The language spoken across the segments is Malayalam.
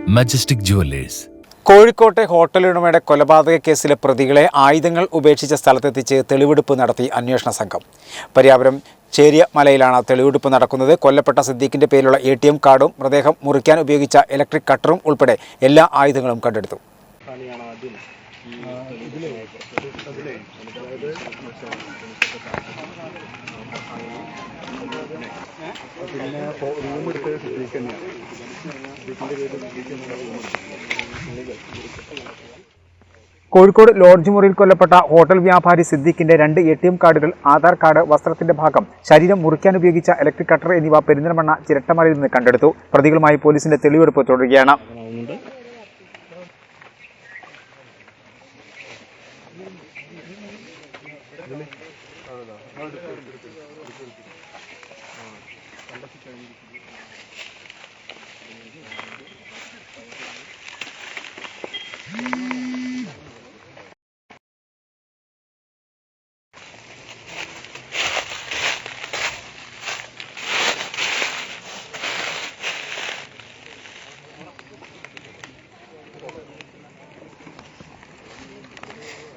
Majestic jewellers. കോഴിക്കോട്ടെ ഹോട്ടലുടമയുടെ കൊലപാതക കേസിലെ പ്രതികളെ ആയുധങ്ങൾ ഉപേക്ഷിച്ച സ്ഥലത്തെത്തിച്ച് തെളിവെടുപ്പ് നടത്തി അന്വേഷണ സംഘം. പരിയാപുരം ചേരിയ മലയിലാണ് തെളിവെടുപ്പ് നടക്കുന്നത്. കൊല്ലപ്പെട്ട സിദ്ദീഖിന്റെ പേരിലുള്ള ATM കാർഡും മൃതദേഹം മുറിക്കാൻ ഉപയോഗിച്ച ഇലക്ട്രിക് കട്ടറും ഉൾപ്പെടെ എല്ലാ ആയുധങ്ങളും കണ്ടെടുത്തു. കോഴിക്കോട് ലോഡ്ജ് മുറിയിൽ കൊല്ലപ്പെട്ട ഹോട്ടൽ വ്യാപാരി സിദ്ദീഖിന്റെ 2 ATM കാർഡുകൾ, ആധാർ കാർഡ്, വസ്ത്രത്തിന്റെ ഭാഗം, ശരീരം മുറിക്കാൻ ഉപയോഗിച്ച ഇലക്ട്രിക് കട്ടർ എന്നിവ പെരിന്തൽമണ്ണ ചിരട്ടമലയിൽ നിന്ന് കണ്ടെടുത്തു. പ്രതികളുമായി പോലീസിന്റെ തെളിവെടുപ്പ് തുടരുകയാണ്.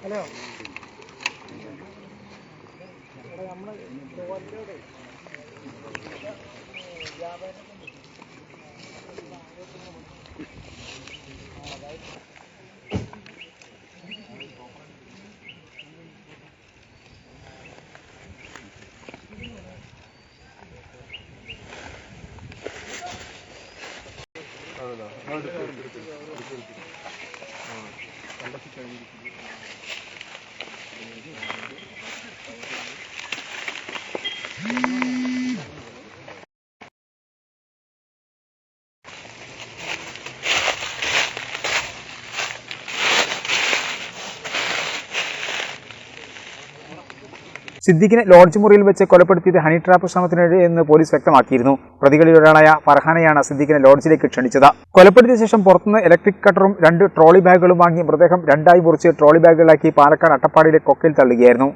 ഹലോ സിദ്ദീഖിനെ ലോഡ്ജ് മുറിയിൽ വെച്ച് കൊലപ്പെടുത്തിയത് ഹണി ട്രാപ്പ് ശ്രമത്തിനിടെ എന്ന് പോലീസ് വ്യക്തമാക്കിയിരുന്നു. പ്രതികളിൽ ഒരാളായ ഫർഹാനെയാണ് സിദ്ദീഖിനെ ലോഡ്ജിലേക്ക് ക്ഷണിച്ചത്. കൊലപ്പെടുത്തിയ ശേഷം പുറത്തുനിന്ന് ഇലക്ട്രിക് കട്ടറും 2 ട്രോളി ബാഗുകളും വാങ്ങി മൃതദേഹം 2 ആയി മുറിച്ച് ട്രോളി ബാഗുകളാക്കി പാലക്കാട് അട്ടപ്പാടിയിലെ കൊക്കയിൽ തള്ളുകയായിരുന്നു.